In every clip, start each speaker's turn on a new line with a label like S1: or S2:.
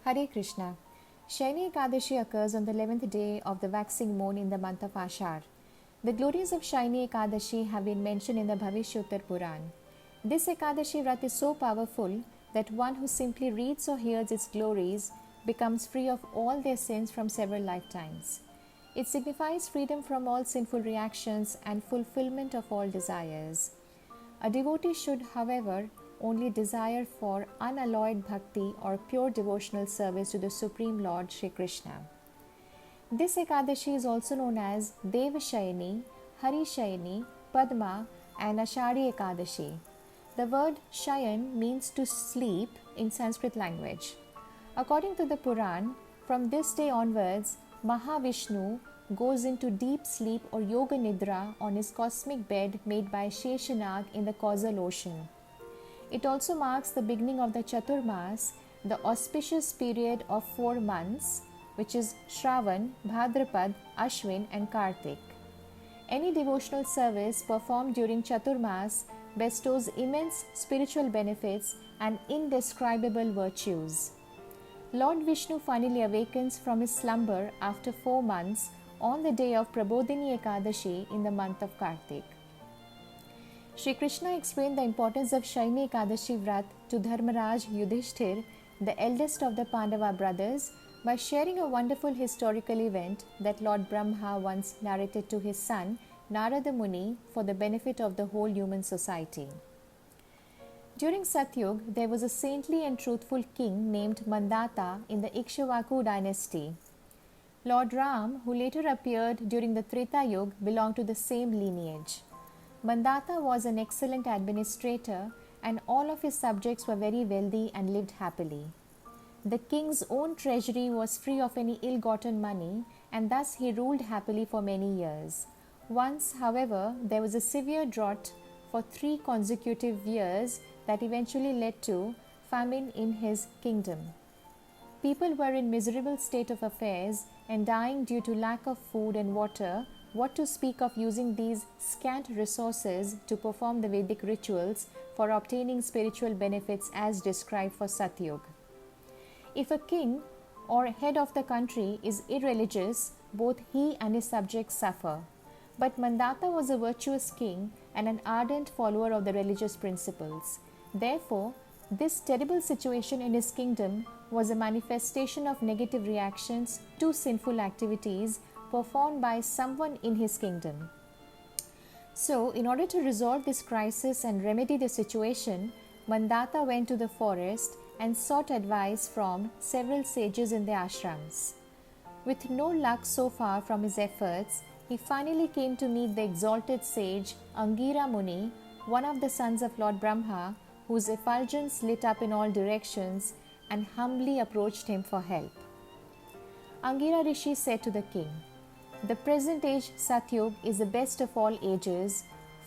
S1: Hare Krishna. Shayana Ekadasi occurs on the 11th day of the waxing moon in the month of Ashadh. The glories of Shayana Ekadasi have been mentioned in the Bhavishya-uttara Purana. This Ekadasi Vrat is so powerful that one who simply reads or hears its glories becomes free of all their sins from several lifetimes. It signifies freedom from all sinful reactions and fulfillment of all desires. A devotee should, however, only desire for unalloyed bhakti or pure devotional service to the Supreme Lord Shri Krishna. This Ekadasi is also known as Devshayani, Hari-shayani, Padma, and Ashadhi Ekadasi. The word shayan means to sleep in Sanskrit language. According to the Puran, from this day onwards, Maha Vishnu goes into deep sleep or yoga nidra on his cosmic bed made by Shesha Nag in the causal ocean. It also marks the beginning of the Chaturmaas, the auspicious period of 4 months, which is Shravan, Bhadrapada, Ashvin, and Kartik. Any devotional service performed during Chaturmaas bestows immense spiritual benefits and indescribable virtues. Lord Vishnu finally awakens from his slumber after 4 months on the day of Prabodhini Ekadasi in the month of Kartik. Shri Krishna explained the importance of Shayana Ekadasi Vrat to Dharmaraj Yudhisthir, the eldest of the Pandava brothers, by sharing a wonderful historical event that Lord Brahma once narrated to his son Narada Muni for the benefit of the whole human society. During Satyug, there was a saintly and truthful king named Mandata in the Ikshvaku dynasty. Lord Ram, who later appeared during the Treta Yuga, belonged to the same lineage. Mandata was an excellent administrator, and all of his subjects were very wealthy and lived happily. The king's own treasury was free of any ill-gotten money, and thus he ruled happily for many years. Once, however, there was a severe drought for 3 consecutive years that eventually led to famine in his kingdom. People were in miserable state of affairs and dying due to lack of food and water. What to speak of using these scant resources to perform the Vedic rituals for obtaining spiritual benefits as described for Satyug. If a king or head of the country is irreligious, both he and his subjects suffer. But Mandata was a virtuous king and an ardent follower of the religious principles. Therefore, this terrible situation in his kingdom was a manifestation of negative reactions to sinful activities performed by someone in his kingdom. So, in order to resolve this crisis and remedy the situation, Mandata went to the forest and sought advice from several sages in the ashrams. With no luck so far from his efforts, he finally came to meet the exalted sage Angira Muni, one of the sons of Lord Brahma, whose effulgence lit up in all directions, and humbly approached him for help. Angira Rishi said to the king, "The present age Satyug is the best of all ages,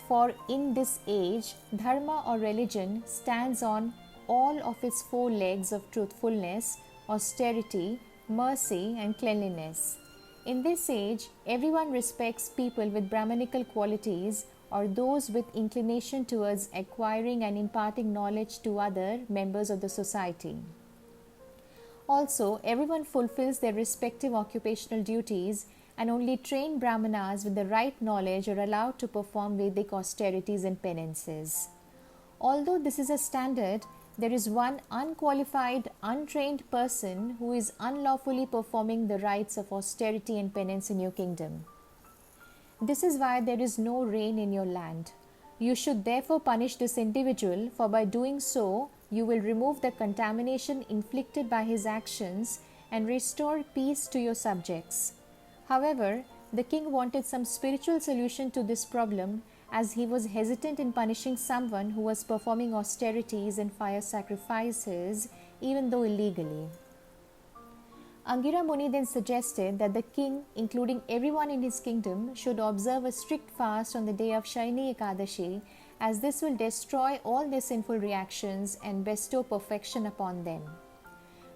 S1: for in this age, dharma or religion stands on all of its 4 legs of truthfulness, austerity, mercy, and cleanliness. In this age, everyone respects people with Brahmanical qualities or those with inclination towards acquiring and imparting knowledge to other members of the society. Also, everyone fulfills their respective occupational duties, and only trained Brahmanas with the right knowledge are allowed to perform Vedic austerities and penances. Although this is a standard, there is one unqualified, untrained person who is unlawfully performing the rites of austerity and penance in your kingdom. This is why there is no rain in your land. You should therefore punish this individual, for by doing so, you will remove the contamination inflicted by his actions and restore peace to your subjects." However, the king wanted some spiritual solution to this problem, as he was hesitant in punishing someone who was performing austerities and fire sacrifices, even though illegally. Angira Muni then suggested that the king, including everyone in his kingdom, should observe a strict fast on the day of Shayana Ekadasi, as this will destroy all their sinful reactions and bestow perfection upon them.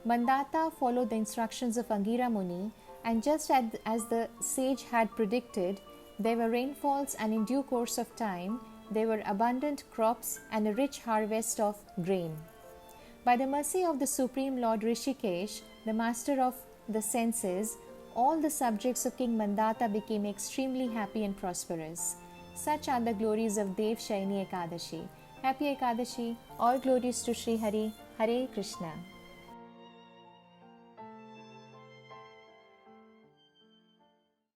S1: Mandata followed the instructions of Angira Muni, and just as the sage had predicted, there were rainfalls, and in due course of time, there were abundant crops and a rich harvest of grain. By the mercy of the Supreme Lord Rishikesh, the master of the senses, all the subjects of King Mandata became extremely happy and prosperous. Such are the glories of Devshayani Ekadasi. Happy Ekadasi. All glories to Sri Hari. Hare Krishna.